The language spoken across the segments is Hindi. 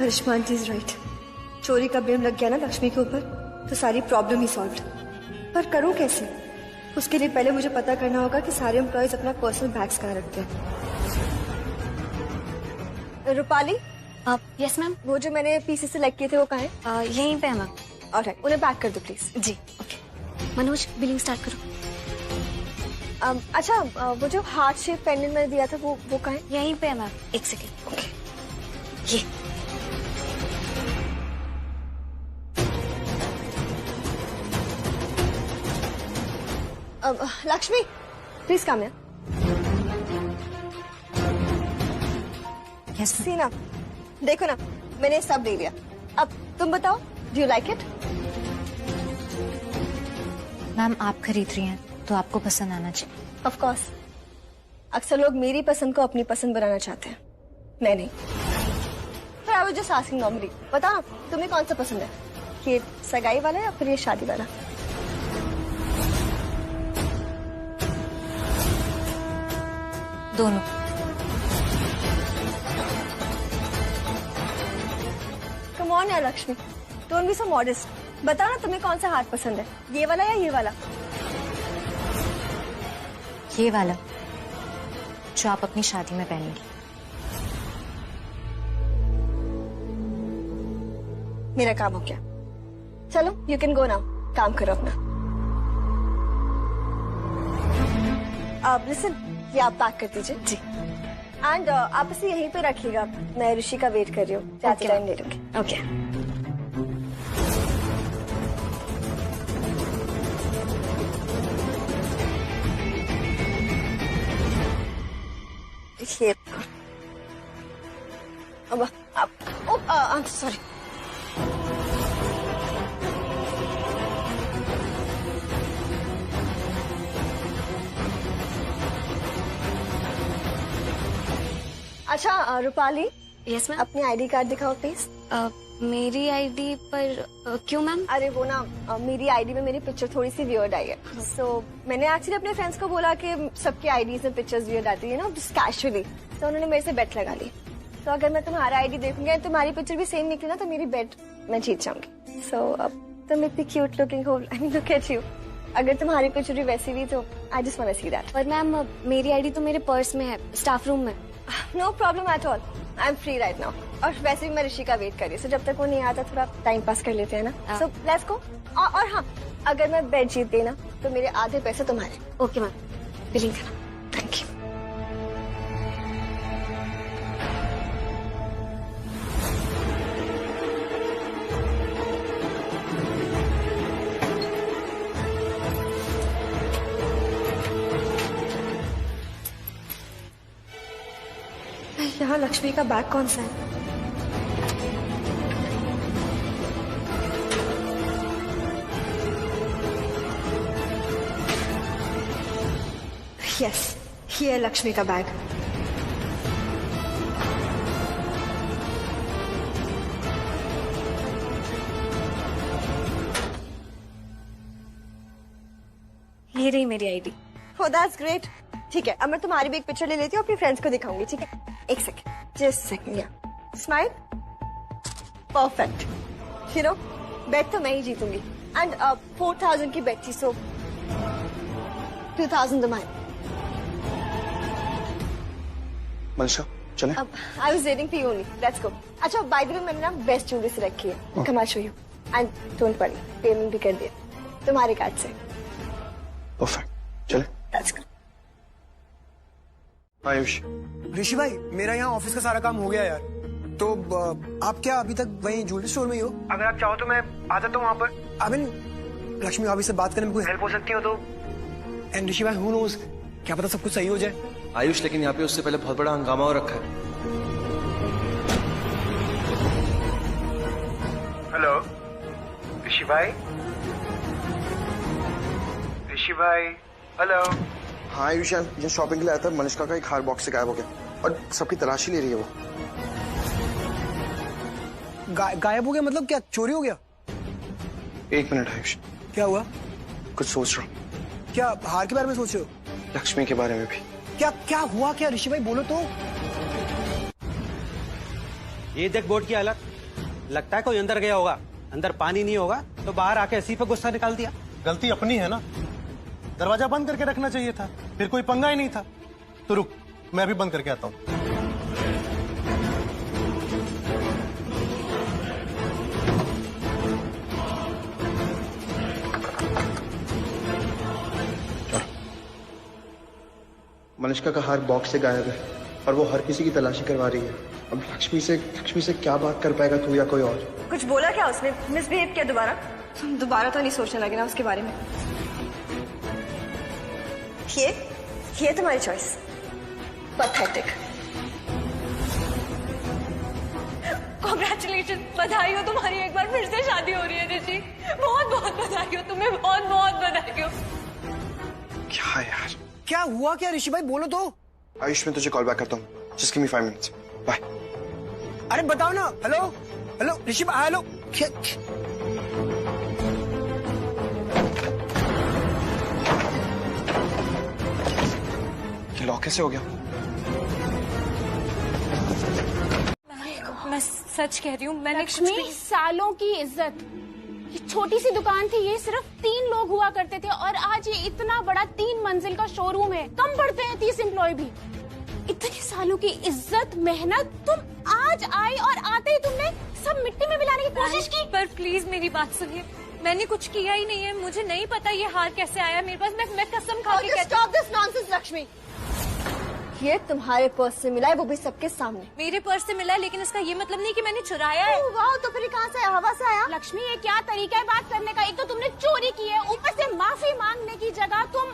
Karishma aunty is right. चोरी का ब्लेम लग गया ना लक्ष्मी के ऊपर तो सारी प्रॉब्लम ही सॉल्व। पर करूं कैसे? उसके लिए पहले मुझे पता करना होगा कि सारे एम्प्लॉयज अपना पर्सनल बैग्स कहाँ रखते हैं। रूपाली। Yes ma'am. वो जो मैंने पीसेस सेलेक्ट किए थे वो कहाँ हैं? यहीं पे है मैम। ऑलराइट, उन्हें पैक कर दो प्लीज। जी ओके। मनोज बिलिंग स्टार्ट करो। अच्छा, वो जो हार्ट शेप पेंडेंट मैंने दिया था वो कहाँ है? यहीं पे है मैम। एक सेकेंड। ओके ये लक्ष्मी प्लीज कम है। यस सीना देखो ना, मैंने सब ले लिया। अब तुम बताओ, do you like it? Ma'am आप खरीद रही हैं तो आपको पसंद आना चाहिए। ऑफ कोर्स, अक्सर लोग मेरी पसंद को अपनी पसंद बनाना चाहते हैं, मैं नहीं। पर I was just asking normally. बताओ तुम्हें कौन सा पसंद है, ये सगाई वाला या फिर ये शादी वाला? दोनों। कम ऑन यार Lakshmi, don't be so modest. बताओ ना तुम्हें कौन सा हाथ पसंद है, ये वाला या ये वाला? ये वाला जो आप अपनी शादी में पहनेंगी। मेरा काम हो गया, चलो यू कैन गो नाउ। काम करो अपना। अब लिसन, ये आप पैक कर दीजिए। जी। एंड आप इसे यहीं पे रखिएगा, मैं ऋषि का वेट कर रही हूँ, जाती टाइम ले लूंगी। ओके। ये अब आप सॉरी। अच्छा रूपाली, यस मैम। अपनी आईडी कार्ड दिखाओ प्लीज। मेरी आईडी पर क्यों मैम? अरे वो ना, मेरी आईडी में मेरी पिक्चर थोड़ी सी वियर्ड आई है। सो मैंने एक्चुअली अपने फ्रेंड्स को बोला कि सबकी आईडीज में पिक्चर्स वियर्ड आती है ना, जस्ट कैजुअली। तो उन्होंने मेरे से बेट लगा ली। तो अगर मैं तुम्हारा आईडी देखूंगी तुम्हारी पिक्चर भी सेम निकली ना तो मेरी बेट मैं जीत जाऊंगी। सो अब तुम इतनी क्यूट लुकिंग हो, I mean look at you. अगर तुम्हारी पिक्चर भी वैसी भी तो I just want to see that. पर मैम मेरी आईडी तो मेरे पर्स में है, स्टाफ रूम में। No problem at all, I am free right now. और वैसे भी मैं ऋषि का वेट कर रही हूँ, सो जब तक वो नहीं आता थोड़ा टाइम पास कर लेते हैं ना। So let's go. और हाँ, अगर मैं बेट जीत गई ना तो मेरे आधे पैसे तुम्हारे। ओके मैम, बिलिंग करना। Thank you. यहाँ लक्ष्मी का बैग कौन सा है? यस, ये है लक्ष्मी का बैग। ये रही मेरी आईडी। Oh, that's great. ठीक है, अब मैं तुम्हारी भी एक पिक्चर ले लेती हूँ, अपनी फ्रेंड्स को दिखाऊंगी। ठीक है, एक सेकेंड, जस्ट सेकेंड। या स्माइल, परफेक्ट। यू नो, बेट तो मैं ही जीतूंगी। एंड 4000 की बेट थी, सो 2000 तुम्हारे। मनीषा चले। अब I was waiting for you only, let's go. अच्छा बाय द वे, मैंने ना बेस्ट ज्वेलरी से रखी है, come I show you. And don't worry, payment भी कर दिया तुम्हारे कार्ड से। परफेक्ट, चले। Let's go. आयुष। ऋषि भाई, मेरा यहाँ ऑफिस का सारा काम हो गया यार। तो आप क्या अभी तक वहीं ज्वेलरी स्टोर में ही हो? अगर आप चाहो तो मैं आ जाता हूँ वहाँ पर। आई मीन लक्ष्मी भाभी से बात करने में कोई हेल्प हो सकती हो तो। एंड ऋषि भाई, हु नोज, क्या पता सब कुछ सही हो जाए। आयुष, लेकिन यहाँ पे उससे पहले बहुत बड़ा हंगामा हो रखा है। हेलो ऋषि भाई। ऋषि भाई, हेलो। हाँ आयुष, ये शॉपिंग के लिए आया था। मनीषा का एक हार बॉक्स से गायब हो गया और सबकी तलाशी ले रही है वो। गायब हो गया मतलब क्या, चोरी हो गया? एक मिनट आयुष। क्या हुआ? कुछ सोच रहा हूँ। क्या हार के बारे में सोच रहे हो? लक्ष्मी के बारे में भी। क्या हुआ क्या ऋषि भाई, बोलो तो। ये देख बोर्ड की हालत, लगता है कोई अंदर गया होगा, अंदर पानी नहीं होगा तो बाहर आके इसी पे गुस्सा निकाल दिया। गलती अपनी है ना, दरवाजा बंद करके रखना चाहिए था, फिर कोई पंगा ही नहीं था। तो रुक, मैं भी बंद करके आता हूँ। मनिष्का का हार बॉक्स से गायब है और वो हर किसी की तलाशी करवा रही है। अब लक्ष्मी से क्या बात कर पाएगा तू या कोई और? कुछ बोला क्या उसने? मिसबिहेव किया दोबारा? दोबारा तो नहीं सोचने लगे ना उसके बारे में। ये तुम्हारी चॉइस। पैथेटिक। कांग्रेचुलेशन, बधाई हो तुम्हारी, एक बार फिर से शादी हो रही है ऋषि। बहुत बहुत बधाई हो तुम्हें, बहुत बहुत बधाई हो। क्या यार, क्या हुआ क्या ऋषि भाई, बोलो तो। आयुष मैं तुझे कॉल बैक करता हूँ। Just give me 5 minutes. Bye. अरे बताओ ना। हेलो हेलो ऋषि भाई, हेलो। ये लॉक कैसे हो गया? मैं सच कह रही हूँ, मैंने कुछ लक्ष्मी, भी... सालों की इज्जत। ये छोटी सी दुकान थी, ये सिर्फ 3 लोग हुआ करते थे और आज ये इतना बड़ा 3 मंजिल का शोरूम है। कम पड़ते हैं 30 एम्प्लॉय भी। इतने सालों की इज्जत, मेहनत, तुम आज आई और आते ही तुमने सब मिट्टी में मिलाने की कोशिश की। पर प्लीज मेरी बात सुनिए, मैंने कुछ किया ही नहीं है, मुझे नहीं पता ये हार कैसे आया मेरे पास। मैं कसम खा के कहती हूँ। Stop this nonsense Lakshmi. ये तुम्हारे पर्स से मिला है, वो भी सबके सामने। मेरे पर्स से मिला है, लेकिन इसका ये मतलब नहीं कि मैंने चुराया है। वाह, तो फिर कहाँ से आया? हवा से आया? लक्ष्मी, ये क्या तरीका है बात करने का? एक तो तुमने चोरी की है, ऊपर से माफी मांगने की जगह तुम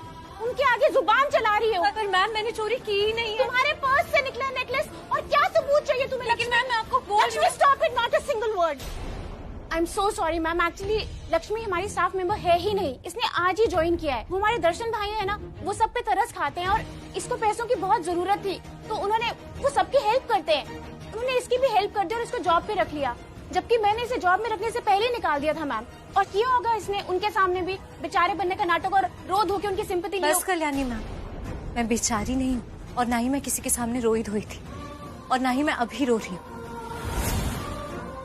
उनके आगे जुबान चला रही हो। पर मैम, मैंने चोरी की ही नहीं है। तुम्हारे पर्स से निकला नेकलेस, और क्या सबूत चाहिए तुम्हें? लेकिन मैम, मैं आपको बोल रही हूँ। Stop it, not a single word. I am so sorry ma'am, actually Lakshmi हमारी स्टाफ मेंबर है ही नहीं, इसने आज ही ज्वाइन किया है। वो हमारे दर्शन भाई है ना, वो सब पे तरस खाते हैं और इसको पैसों की बहुत जरूरत थी, तो वो सबकी हेल्प करते हैं। उन्होंने इसकी भी हेल्प कर दी और इसको जॉब पे रख लिया, जबकि मैंने इसे जॉब में रखने से पहले ही निकाल दिया था मैम। और किया होगा इसने उनके सामने भी बेचारे बनने का नाटक और रो धो के उनकी सिंपैथी। बस कल्याणी मैम, मैं बेचारी नहीं हूँ और ना ही मैं किसी के सामने रोई धोई थी और ना ही मैं अभी रो रही हूँ।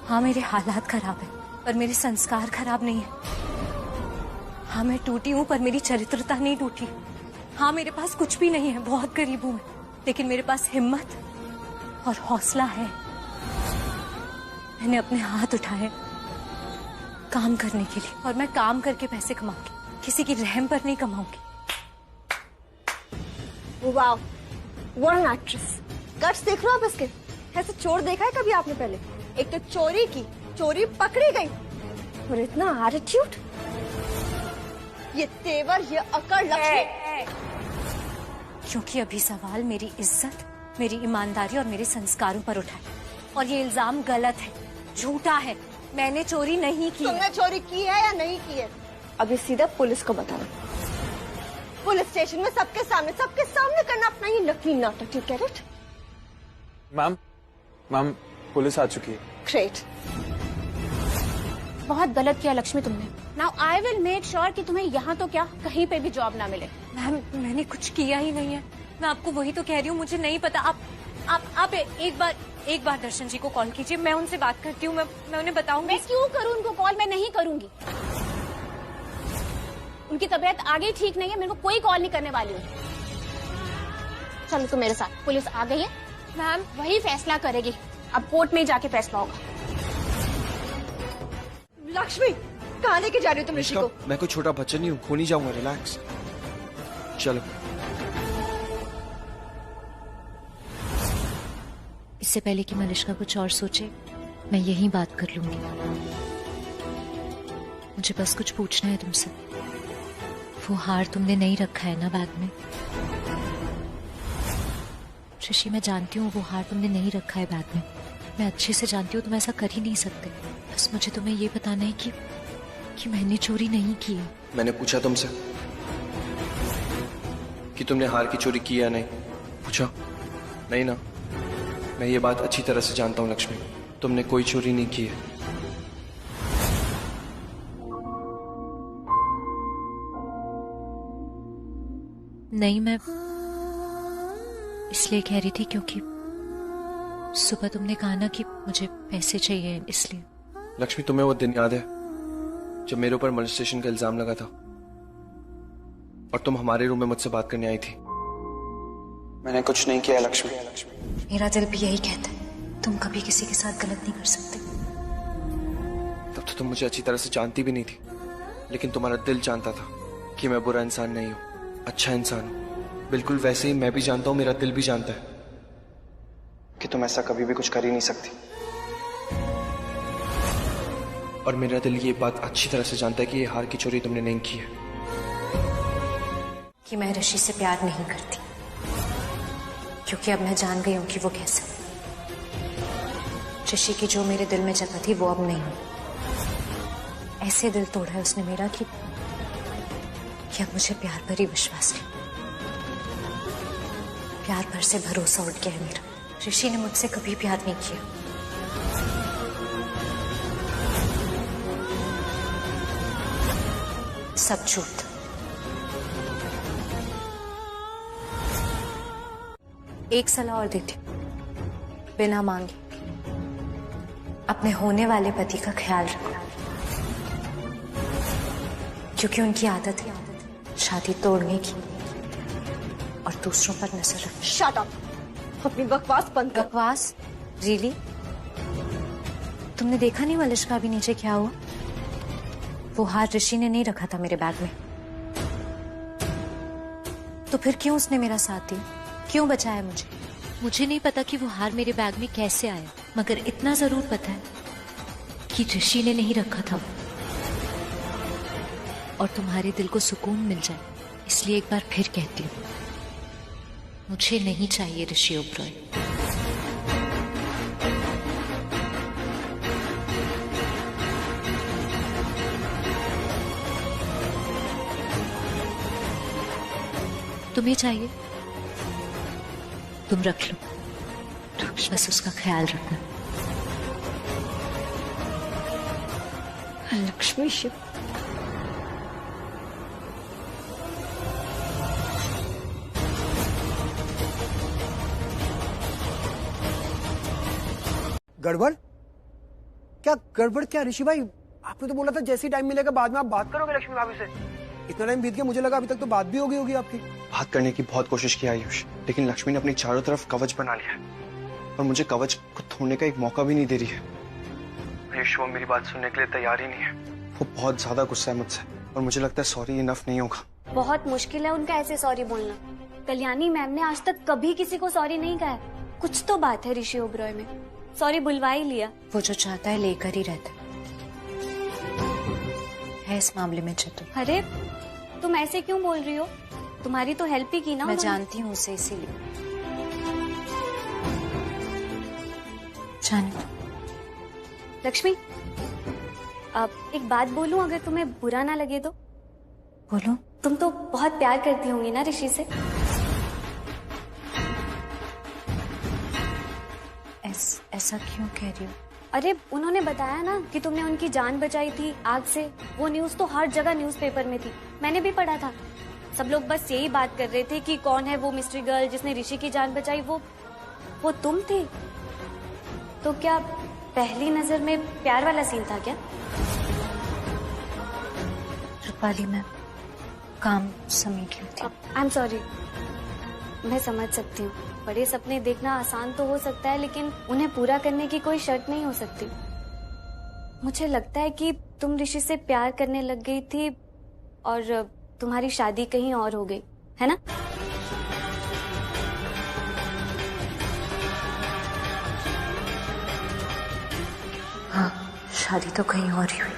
हाँ, मेरे हालात खराब है पर मेरे संस्कार खराब नहीं है। हाँ, मैं टूटी हूँ पर मेरी चरित्रता नहीं टूटी। हाँ, मेरे पास कुछ भी नहीं है, बहुत गरीब हूँ मैं, लेकिन मेरे पास हिम्मत और हौसला है। मैंने अपने हाथ उठाए काम करने के लिए और मैं काम करके पैसे कमाऊंगी, किसी की रहम पर नहीं कमाऊंगी। वाह, व्हाट एन एक्ट्रेस। गट्स देख रहे हो आप इसके? ऐसे चोर देखा है कभी आपने पहले? एक तो चोरी की, चोरी पकड़ी गई, और इतना एटीट्यूड, ये तेवर, ये अकड़। लक्ष्मी, क्योंकि अभी सवाल मेरी इज्जत, मेरी ईमानदारी और मेरे संस्कारों पर उठा है और ये इल्जाम गलत है, झूठा है। मैंने चोरी नहीं की। तुमने चोरी की है या नहीं की है? अभी सीधा पुलिस को बताओ। पुलिस स्टेशन में सबके सामने करना अपना ये नकली नाटक। You get it? Ma'am, police आ चुकी है। ग्रेट। बहुत गलत किया लक्ष्मी तुमने। Now I will make sure कि तुम्हें यहाँ तो क्या कहीं पे भी जॉब ना मिले। मैम, मैंने कुछ किया ही नहीं है, मैं आपको वही तो कह रही हूँ, मुझे नहीं पता। आप एक बार दर्शन जी को कॉल कीजिए, मैं उनसे बात करती हूँ, मैं उन्हें बताऊंगी। मैं क्यों करूँ उनको कॉल? मैं नहीं करूंगी। उनकी तबीयत आगे ठीक नहीं है, मेरे को कोई कॉल नहीं करने वाली हूँ। चलो तो मेरे साथ, पुलिस आ गई है मैम, वही फैसला करेगी। अब कोर्ट में ही जाके फैसला होगा। लक्ष्मी, कहाँ लेके जा रही हो तुम ऋषि को? मैं कोई छोटा बच्चा नहीं हूँ, खो नहीं जाऊंगा। रिलैक्स, चलो। इससे पहले कि मलिष्का कुछ और सोचे, मैं यही बात कर लूंगी। मुझे बस कुछ पूछना है तुमसे। वो हार तुमने नहीं रखा है ना बैग में? ऋषि, मैं जानती हूँ वो हार तुमने नहीं रखा है बैग में, मैं अच्छे से जानती हूँ तुम ऐसा कर ही नहीं सकते। बस मुझे तुम्हें ये बताना है कि मैंने चोरी नहीं की है। मैंने पूछा तुमसे कि तुमने हार की चोरी की या नहीं? पूछा नहीं ना? मैं ये बात अच्छी तरह से जानता हूँ लक्ष्मी, तुमने कोई चोरी नहीं की है। नहीं, मैं इसलिए कह रही थी क्योंकि सुबह तुमने कहा ना कि मुझे पैसे चाहिए, इसलिए। लक्ष्मी, तुम्हें वो दिन याद है जब मेरे ऊपर मोलेस्टेशन का इल्जाम लगा था और तुम हमारे रूम में मुझसे बात करने आई थी? मैंने कुछ नहीं किया लक्ष्मी। मेरा दिल भी यही कहता है, तुम कभी किसी के साथ गलत नहीं कर सकते। तब तो तुम मुझे अच्छी तरह से जानती भी नहीं थी, लेकिन तुम्हारा दिल जानता था कि मैं बुरा इंसान नहीं हूं, अच्छा इंसान हूं। बिल्कुल वैसे ही मैं भी जानता हूं, मेरा दिल भी जानता है कि तुम ऐसा कभी भी कुछ कर ही नहीं सकती। और मेरा दिल ये बात अच्छी तरह से जानता है कि ये हार की चोरी तुमने नहीं की है। कि मैं ऋषि से प्यार नहीं करती, क्योंकि अब मैं जान गई हूं कि वो कैसे। ऋषि की जो मेरे दिल में जगह थी वो अब नहीं है। ऐसे दिल तोड़ा है उसने मेरा कि अब मुझे प्यार पर ही विश्वास नहीं, प्यार पर से भरोसा उठ गया है मेरा। ऋषि ने मुझसे कभी प्यार नहीं किया। सब झूठ। एक सलाह और देती, बिना मांगे अपने होने वाले पति का ख्याल रखो, क्योंकि उनकी आदत है शादी तोड़ने की और दूसरों पर नजर रखने। शट अप, अपनी बकवास बंद कर। बकवास? रियली? तुमने देखा नहीं मलिश्का अभी नीचे क्या हुआ? वो हार ऋषि ने नहीं रखा था मेरे बैग में, तो फिर क्यों उसने मेरा साथ दिया, क्यों बचाया मुझे? मुझे नहीं पता कि वो हार मेरे बैग में कैसे आया, मगर इतना जरूर पता है कि ऋषि ने नहीं रखा था। और तुम्हारे दिल को सुकून मिल जाए इसलिए एक बार फिर कहती हूँ, मुझे नहीं चाहिए ऋषि ओबरॉय। तुम्हें चाहिए? तुम रख लो, बस उसका ख्याल रखना। लक्ष्मी शिव, गड़बड़? क्या गड़बड़? क्या ऋषि भाई, आपने तो बोला था जैसे ही टाइम मिलेगा बाद में आप बात करोगे लक्ष्मी भाभी से। इतना टाइम बीत गया, मुझे लगा अभी तक तो बात भी हो गई होगी आपकी। बात करने की बहुत कोशिश की आयुष, लेकिन लक्ष्मी ने अपनी चारों तरफ कवच बना लिया है और मुझे कवच को तोड़ने का एक मौका भी नहीं दे रही है। आयुष वो मेरी बात सुनने के लिए तैयार ही नहीं है। वो बहुत ज्यादा गुस्सा है मुझसे और मुझे लगता है सॉरी इनफ नहीं होगा। बहुत मुश्किल है उनका ऐसे सॉरी बोलना। कल्याणी मैम ने आज तक कभी किसी को सॉरी नहीं कहा। कुछ तो बात है ऋषि ओबरॉय में, सॉरी बुलवा ही लिया। वो जो चाहता है लेकर ही रहता है इस मामले में चतुर। अरे तुम ऐसे क्यों बोल रही हो? तुम्हारी तो हेल्प ही की ना। मैं जानती हूँ उसे, इसीलिए। जाने। लक्ष्मी, अब एक बात बोलूं, अगर तुम्हें बुरा ना लगे तो? बोलो। तुम तो बहुत प्यार करती होंगी ना ऋषि से? ऐसा क्यों कह रही हो? अरे उन्होंने बताया ना कि तुमने उनकी जान बचाई थी आग से। वो न्यूज तो हर जगह न्यूज़पेपर में थी, मैंने भी पढ़ा था। सब लोग बस यही बात कर रहे थे कि कौन है वो मिस्ट्री गर्ल जिसने ऋषि की जान बचाई। वो तुम थे? तो क्या पहली नजर में प्यार वाला सीन था क्या? रूपाली मैम, काम समेट रही थी। I am sorry. मैं समझ सकती हूँ, बड़े सपने देखना आसान तो हो सकता है, लेकिन उन्हें पूरा करने की कोई शर्त नहीं हो सकती। मुझे लगता है कि तुम ऋषि से प्यार करने लग गई थी और तुम्हारी शादी कहीं और हो गई, है ना? हाँ, शादी तो कहीं और ही हुई।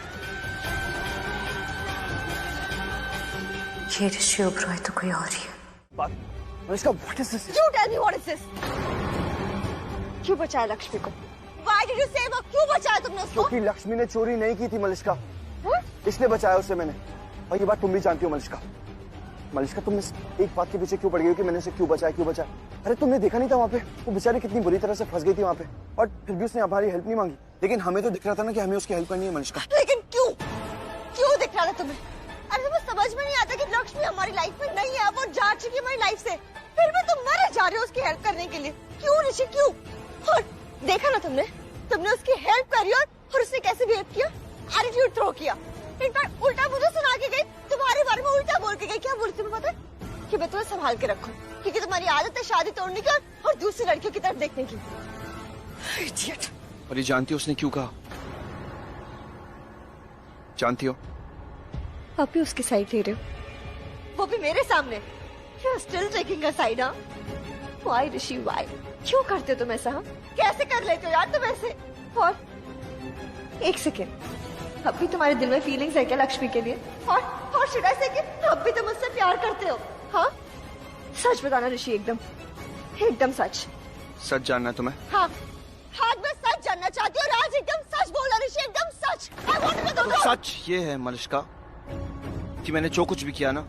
ये ऋषि ओबरॉय तो कोई और ही है। Malishka, what is this? You tell me what is this? क्यों बचाया लक्ष्मी को? Why did you save her? क्यों बचाया तुमने उसको? क्योंकि लक्ष्मी ने चोरी नहीं की थी मलिश्का, इसलिए बचाया उसे मैंने। और ये बात तुम भी जानती हो मलिश्का। मलिश्का, तुम एक बात के पीछे क्यों पड़ गई हो कि मैंने उसे क्यों बचाया? अरे तुमने देखा नहीं था वहाँ पे वो बेचारी कितनी बुरी तरह से फंस गई थी वहाँ पे, और फिर भी उसने हमारी हेल्प नहीं मांगी। लेकिन हमें तो दिख रहा था ना कि हमें उसकी हेल्प करनी है मलिश्का। लेकिन क्यों दिख रहा था तुम्हें? अरे तुम्हें समझ में नहीं आता कि लक्ष्मी हमारी लाइफ में नहीं है, वो जा चुकी है हमारी लाइफ से, फिर भी तुम मरे जा रहे हो उसकी हेल्प करने के लिए। क्यों ऋषि, क्यों? और देखा ना तुमने, तुमने उसकी हेल्प करी और उसने कैसे बिहेव किया, एटीट्यूड थ्रो किया। एक बार उल्टा मुझे सुना के गई, तुम्हारे बारे में उल्टा बोल के गई। क्या बोलती तुम्हें पता है? कि मैं तुम्हें संभाल के रखूं, क्योंकि तुम्हारी आदत है शादी तोड़ने की और दूसरी लड़कियों की तरफ देखने की। इडियट। और ये जानती हो उसने क्यों कहा? जानती हो? आप भी उसकी साइड ले रहे हो, वो भी मेरे सामने। You're still taking a side, huh? Why, Rishi, why? क्यों करते हो तुम ऐसा? हाँ? कैसे कर लेते हो यार तुम ऐसे? और एक सेकेंड, अब भी तुम्हारे दिल में फीलिंग्स है क्या लक्ष्मी के लिए? और should I say कि अब भी तुम उससे प्यार करते हो? हाँ? सच बताना ऋषि, एकदम सच। सच जानना है तुम्हें? हाँ, मैं सच जानना चाहती हूँ। आज एकदम सच बोला ऋषि, एकदम सच। I want to know the truth. सच ये है मलिष्का कि मैंने जो कुछ भी किया ना,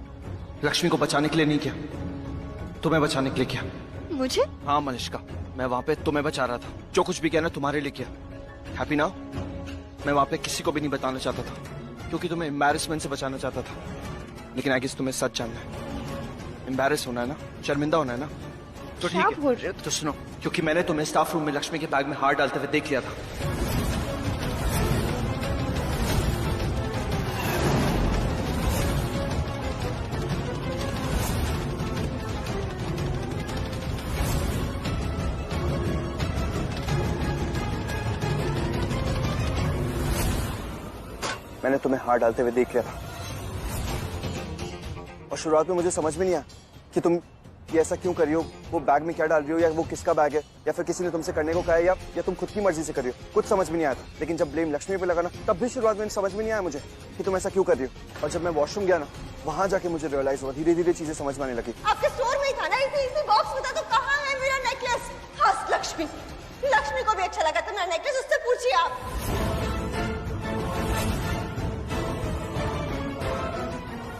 लक्ष्मी को बचाने के लिए नहीं किया, तुम्हें बचाने के लिए किया। मुझे? हाँ मलिष्का, मैं वहाँ पे तुम्हें बचा रहा था। जो कुछ भी किया ना, तुम्हारे लिए किया। हैप्पी ना? मैं वहाँ पे किसी को भी नहीं बताना चाहता था, क्योंकि तुम्हें एम्बैरेसमेंट से बचाना चाहता था। लेकिन आई गेस तुम्हें सच जानना है। एम्बैरेस होना है ना, शर्मिंदा होना है ना, तो ठीक है। बोल रहे हो? तो सुनो, क्योंकि मैंने तुम्हें स्टाफ रूम में लक्ष्मी के बैग में हाथ डालते हुए देख लिया था। मैंने तुम्हें हाथ डालते हुए देख लिया था और शुरुआत में मुझे समझ में नहीं आया कि तुम ये ऐसा क्यों कर रही हो, वो बैग में क्या डाल रही हो, या वो किसका बैग है, या फिर किसी ने तुमसे करने को कहा है, या तुम खुद की मर्जी से कर रही हो। कुछ समझ में नहीं आया था। लेकिन जब ब्लेम लक्ष्मी पे लगा ना, तब भी शुरुआत में समझ में नहीं आया मुझे कि तुम ऐसा क्यों कर रही हो। और जब मैं वॉशरूम गया ना, वहां जाके मुझे रियलाइज हुआ, धीरे धीरे चीजें समझ में आने लगी। आपके स्टोर में ही था ना, इसी बॉक्स में था। तो कहाँ है मेरा नेकलेस? हाँ, लक्ष्मी को भी अच्छा लगा था मेरा नेकलेस, उससे पूछिए आप।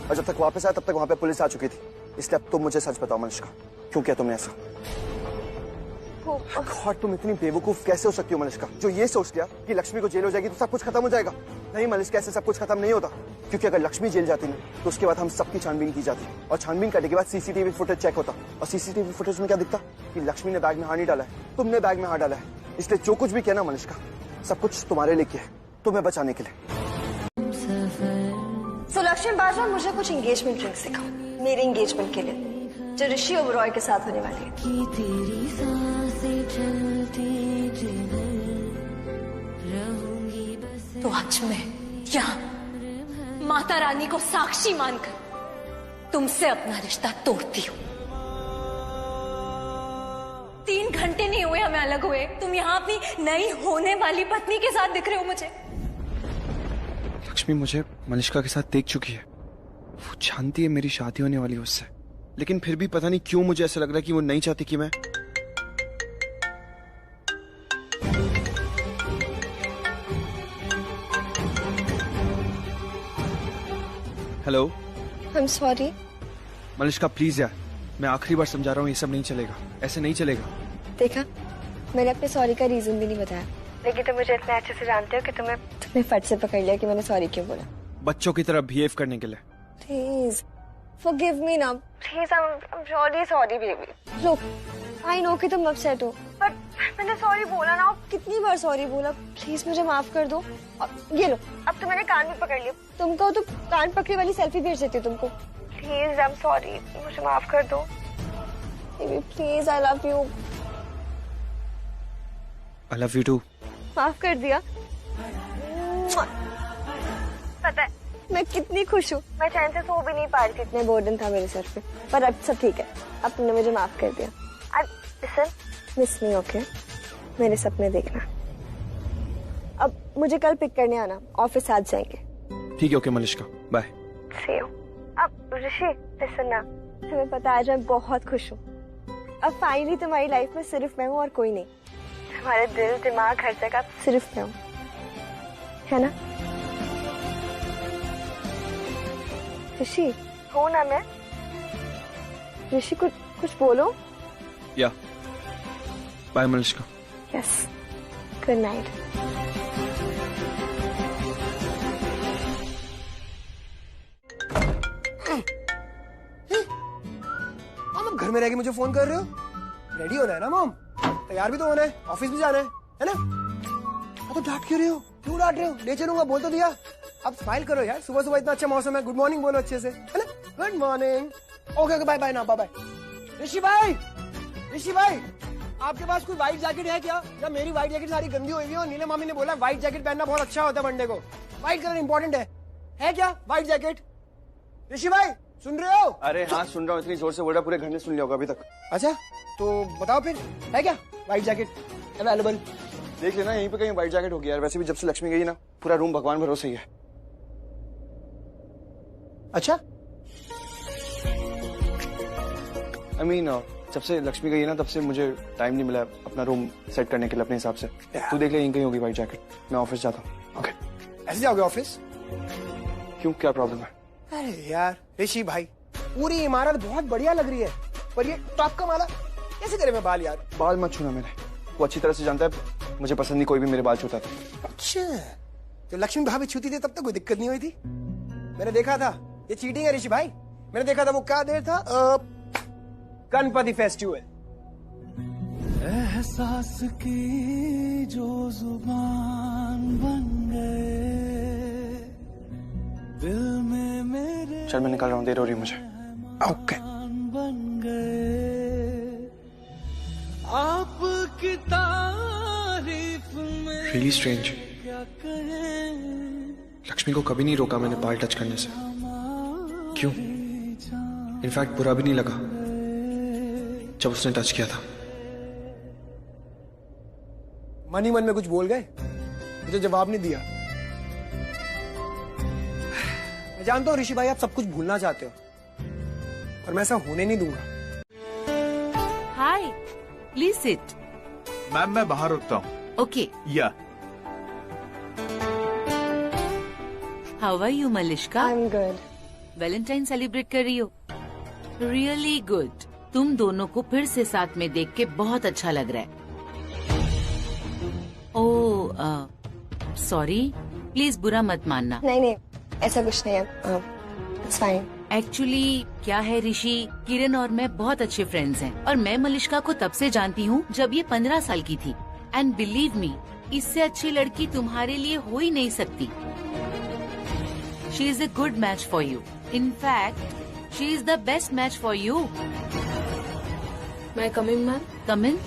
और जब तक वापस आया तब तक वहां पे पुलिस आ चुकी थी। इसलिए अब तुम मुझे सच बताओ मलिष्का, क्यों किया तुमने ऐसा? गॉड, तुम इतनी बेवकूफ कैसे हो सकती हो मलिष्का, जो ये सोच लिया कि लक्ष्मी को जेल हो जाएगी तो सब कुछ खत्म हो जाएगा। नहीं मलिष्का, ऐसे सब कुछ खत्म नहीं होता। क्योंकि अगर लक्ष्मी जेल जाती ना, तो उसके बाद हम सबकी छानबीन की जाती, और छानबीन करने के बाद सीसीटीवी फुटेज चेक होता, और सीसीटीवी फुटेज में क्या दिखता कि लक्ष्मी ने बैग में हाथ नहीं डाला है, तुमने बैग में हाथ डाला है। इसलिए जो कुछ भी किया ना मलिष्का, सब कुछ तुम्हारे लिए किया है, तुम्हें बचाने के लिए। तो लक्ष्मी बाजवा, मुझे कुछ एंगेजमेंट रिंग सिखाओ मेरे एंगेजमेंट के लिए, जो ऋषि ओबरॉय के साथ होने वाली है। तो आज मैं यहाँ माता रानी को साक्षी मानकर तुमसे अपना रिश्ता तोड़ती हूँ। 3 घंटे नहीं हुए हमें अलग हुए, तुम यहाँ अपनी नई होने वाली पत्नी के साथ दिख रहे हो मुझे। लक्ष्मी मुझे मलिष्का के साथ देख चुकी है, वो जानती है मेरी शादी होने वाली है उससे। लेकिन फिर भी पता नहीं क्यों मुझे ऐसा लग रहा है कि वो नहीं चाहती कि मैं। Hello, I am sorry. Malishka please यार, मैं आखिरी बार समझा रहा हूँ, ये सब नहीं चलेगा, ऐसे नहीं चलेगा। देखा, मैंने अपने सॉरी का रीजन भी नहीं बताया, लेकिन तुम मुझे इतने अच्छे से जानते हो कि तुमने फट से पकड़ लिया कि मैंने सॉरी क्यों बोला। बच्चों की तरह बिहेव करने के लिए। Please forgive me now. Please, I'm really sorry, baby. Look, I know कि तुम अपसेट हो, पर मैंने सॉरी बोला ना, कितनी बार सॉरी बोला। प्लीज मुझे माफ कर दो। ये लो, अब तो मैंने कान भी पकड़ लिया। तुमको तो कान पकड़े वाली सेल्फी भेज देती हूँ तुमको। प्लीज, आई एम सॉरी, मुझे माफ कर दो। Baby please, I love you. I love you too. माफ कर दिया। पता है मैं कितनी खुश हूँ, मैं चैन से सो भी नहीं पा रही थी, इतने बर्डन था मेरे सर पे। पर अब सब ठीक है, अब तुमने मुझे माफ कर दिया। अब लिसन, मिस मी, ओके? मेरे सपने देखना। अब मुझे कल पिक करने आना, ऑफिस आज जाएंगे। ठीक है, okay Malishka, bye. See you. अब ऋषि लिसन ना, तुम्हें पता है आज मैं बहुत खुश हूँ। अब फाइनली तुम्हारी लाइफ में सिर्फ मैं हूँ और कोई नहीं। तुम्हारे दिल, दिमाग, हर जगह सिर्फ मैं हूँ, है ना ऋषि? हो ना मैं? ऋषि कुछ बोलो। Yeah bye Malishka. Yes, good night. Mom, घर में रह के मुझे फोन कर रहे हो? रेडी होना है ना मॉम, तैयार भी तो होना है, ऑफिस भी जाना है ना? तो डांट क्यों रहे हो? क्यों डांट रहे हो? ले चलूंगा, बोल तो दिया। अब स्माइल करो यार, सुबह सुबह इतना अच्छा मौसम है। गुड मॉर्निंग बोलो अच्छे से, है ना? Good morning. Okay okay, bye bye ना, बाय बाय। ऋषि भाई, ऋषि भाई, आपके पास कोई व्हाइट जैकेट है क्या? या मेरी व्हाइट जैकेट सारी गंदी हुई है और नीले मामी ने बोला व्हाइट जैकेट पहनना बहुत अच्छा होता है वनडे को। व्हाइट कलर इंपॉर्टेंट है क्या व्हाइट जैकेट? ऋषि भाई सुन रहे हो? अरे हाँ सुन रहा हूँ, इतनी जोर से बोल रहा, पूरे घर ने सुन लिया होगा अभी तक। अच्छा तो बताओ फिर, है क्या व्हाइट जैकेट अवेलेबल? देख लेना, यहीं पे कहीं व्हाइट जैकेट होगी यार। वैसे भी जब से लक्ष्मी गई ना, पूरा रूम भगवान भरोसे ही है। अच्छा I mean, जब से लक्ष्मी गई है ना, तब से मुझे टाइम नहीं मिला अपना रूम सेट करने के लिए अपने हिसाब से। तू देख ले, यहीं कहीं होगी व्हाइट जैकेट। मैं ऑफिस जाता हूँ। ओके। ऐसे जाओगे ऑफिस? क्यों, क्या प्रॉब्लम है? अरे यार ऋषि भाई, पूरी इमारत बहुत बढ़िया लग रही है, पर ये टॉप का माला कैसे करे मैं बाल यार? बाल मत छूना मेरे, वो अच्छी तरह से जानता है मुझे पसंद नहीं कोई भी मेरे बाल छूता था। अच्छा, तो लक्ष्मी भाभी छूती थी तब तक कोई दिक्कत नहीं हुई थी? मैंने देखा था, ये चीटिंग है ऋषि भाई। मैंने देखा था, वो क्या देर था, गणपति फेस्टिवल। एहसास की जो जुबान बन गए दिल में मेरे। चल मैं निकल रहा हूँ, देर हो रही है मुझे। ओके। बन गए आपकी तारीफ में रियली स्ट्रेंज। क्या कहें। लक्ष्मी को कभी नहीं रोका मैंने बाल टच करने से। क्यों? इनफैक्ट बुरा भी नहीं लगा जब उसने टच किया था। मन ही मन में कुछ बोल गए, मुझे जवाब नहीं दिया। मैं जानता हूँ ऋषि भाई, आप सब कुछ भूलना चाहते हो, पर मैं ऐसा होने नहीं दूंगा। हाय, प्लीज सिट। मैम मैं बाहर रुकता हूँ। Okay. Yeah how are you Malishka? I am good. Valentine celebrate कर रही हो? Really good. तुम दोनों को फिर से साथ में देख के बहुत अच्छा लग रहा है। ओह सॉरी, प्लीज बुरा मत मानना। नहीं नहीं, ऐसा कुछ नहीं है, इट्स फाइन। एक्चुअली क्या है ऋषि, किरण और मैं बहुत अच्छे फ्रेंड्स हैं और मैं मलिश्का को तब से जानती हूँ जब ये 15 साल की थी। एंड बिलीव मी, इससे अच्छी लड़की तुम्हारे लिए हो ही नहीं सकती। She is a good match for you. In fact she is the best match for you. मैं कमिंग मैम? Come in.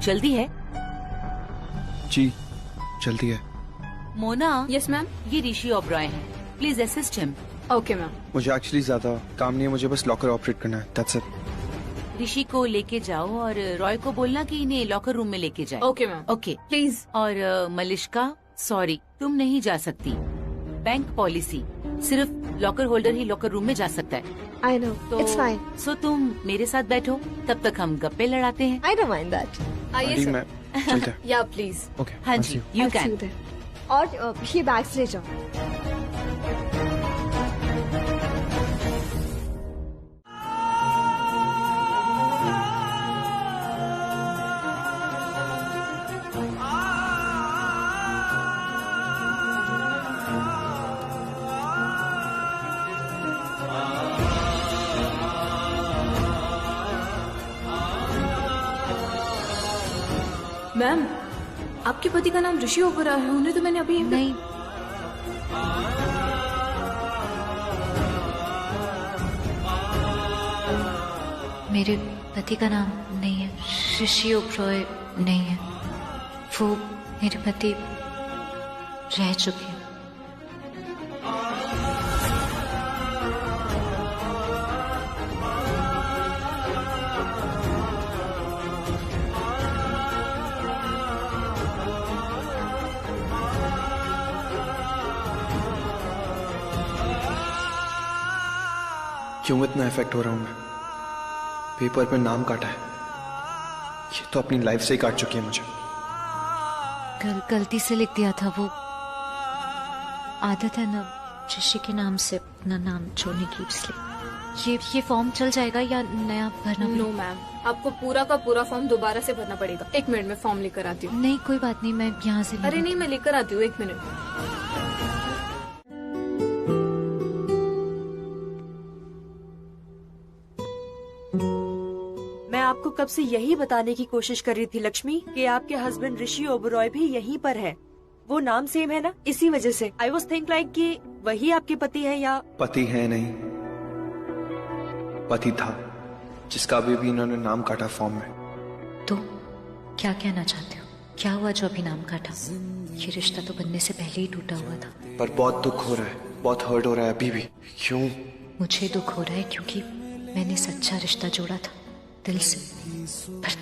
जल्दी है? जी जल्दी है। मोना। Yes ma'am. ये ऋषि ओबरॉय हैं, please assist him. Okay ma'am. मुझे एक्चुअली ज्यादा काम नहीं है, मुझे बस लॉकर ऑपरेट करना है, दैट्स इट। ऋषि को लेके जाओ और रॉय को बोलना कि इन्हें लॉकर रूम में लेके जाए। Okay ma'am. Okay please. और मलिश्का सॉरी, तुम नहीं जा सकती। बैंक पॉलिसी, सिर्फ लॉकर होल्डर ही लॉकर रूम में जा सकता है। I know, it's fine. So तुम मेरे साथ बैठो, तब तक हम गप्पे लड़ाते हैं। I don't mind that. आइए सर। चलते हैं। या प्लीज। ओके। हाँ जी, यू कैन। और ये बैग्स ले जाओ। मैम, आपके पति का नाम ऋषि ओबरॉय है, उन्हें तो मैंने अभी नहीं। मेरे पति का नाम नहीं है, ऋषि ओबरॉय नहीं है। वो मेरे पति रह चुके हैं। क्यों इतना इफेक्ट हो रहा हूं मैं? पेपर पे नाम काटा है, ये तो अपनी लाइफ से ही काट चुकी है मुझे। गलती से लिख दिया था, वो आदत है ना ऋषि के नाम से अपना नाम छोड़ने की, इसलिए। ये फॉर्म चल जाएगा या नया भरना? नो मैम, आपको पूरा का पूरा फॉर्म दोबारा से भरना पड़ेगा। 1 मिनट में फॉर्म लेकर आती हूँ। नहीं कोई बात नहीं, मैं यहाँ से। अरे नहीं, मैं लेकर आती हूँ, 1 मिनट। मैं कब से यही बताने की कोशिश कर रही थी लक्ष्मी कि आपके हस्बैंड ऋषि ओबरॉय भी यहीं पर है। वो नाम सेम है ना, इसी वजह से आई वॉज थिंक लाइक कि वही आपके पति है या पति है नहीं, पति था जिसका अभी भी इन्होंने नाम काटा फॉर्म में। तो क्या कहना चाहते हो? क्या हुआ जो अभी नाम काटा? ये रिश्ता तो बनने से पहले ही टूटा हुआ था। पर बहुत दुख हो रहा है, बहुत हर्ट हो रहा है अभी भी। क्यों? मुझे दुख हो रहा है क्योंकि मैंने सच्चा रिश्ता जोड़ा था दिल से, पर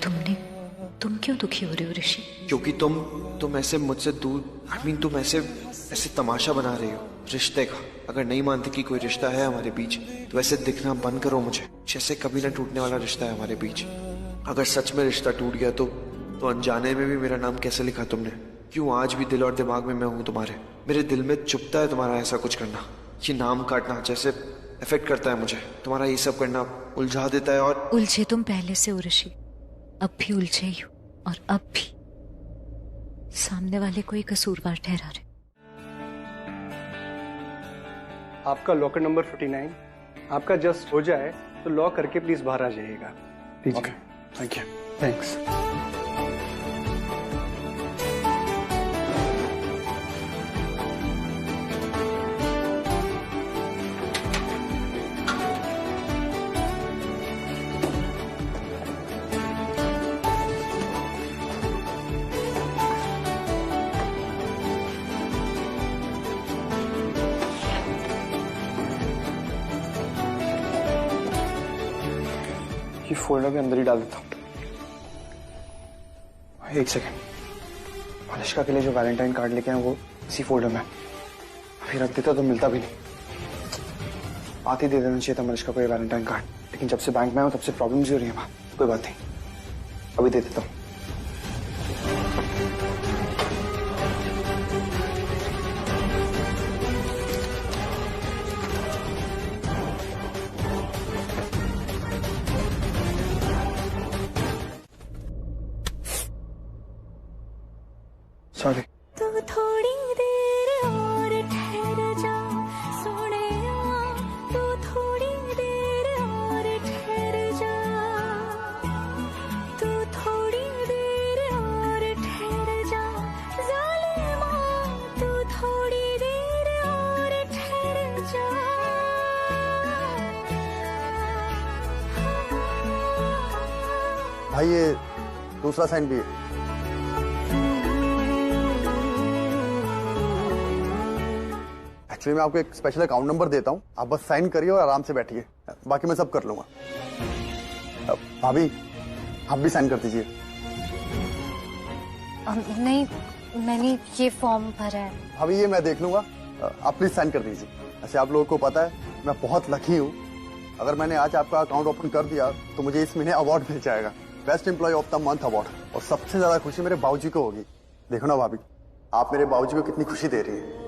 तुम क्यों दुखी हो रहे हो ऋषि? क्योंकि तुम ऐसे मुझसे दूर, तुम ऐसे तमाशा बना रही हो रिश्ते का। अगर नहीं मानती कि कोई रिश्ता है हमारे बीच तो ऐसे दिखना बंद करो मुझे, जैसे कभी ना टूटने वाला रिश्ता है हमारे बीच। अगर सच में रिश्ता टूट गया तो अनजाने में भी मेरा नाम कैसे लिखा तुमने? क्यों आज भी दिल और दिमाग में मैं हूं तुम्हारे? मेरे दिल में चुभता है तुम्हारा ऐसा कुछ करना, ये नाम काटना जैसे इफेक्ट करता है मुझे। तुम्हारा ये सब करना उलझा देता है। और उलझे तुम पहले से हो ऋषि, अब भी उलझे ही हो, और अब भी सामने वाले को ही कसूरवार ठहरा रहे। आपका लॉकर नंबर 49 आपका जस्ट हो जाए तो लॉक करके प्लीज बाहर आ जाइएगा। Okay, thank you. थैंक्स। ये फोल्डर के अंदर ही डाल देता हूँ। एक सेकेंड, मलिष्का के लिए जो वैलेंटाइन कार्ड लेके आए वो इसी फोल्डर में। अभी रख देता तो मिलता भी नहीं। बात ही दे देना चाहिए था मलिष्का को ये वैलेंटाइन कार्ड, लेकिन जब से बैंक में आया तब से प्रॉब्लम्स हो रही है वहां। कोई बात नहीं, अभी दे देता हूँ। सॉरी। तू थोड़ी देर और ठहर जा सोनिया, तू थोड़ी देर और ठहर जा, तू थोड़ी देर और ठहर जा जालिमा, तू थोड़ी देर और ठहर जा। भाई ये दूसरा साइन भी है। मैं आपको एक स्पेशल अकाउंट नंबर देता हूं, आप बस साइन करिए और आराम से बैठिए, बाकी मैं सब कर लूंगा। भाभी आप भी साइन कर दीजिए। नहीं, मैंने ये फॉर्म भरा है। भाभी ये मैं देख लूंगा, आप प्लीज साइन कर दीजिए। ऐसे आप लोगों को पता है मैं बहुत लकी हूँ, अगर मैंने आज आपका अकाउंट ओपन कर दिया तो मुझे इस महीने अवार्ड मिल जाएगा, best employee of the month award. और सबसे ज्यादा खुशी मेरे बाबूजी को होगी। देखो ना भाभी, आप मेरे बाबूजी को कितनी खुशी दे रही है।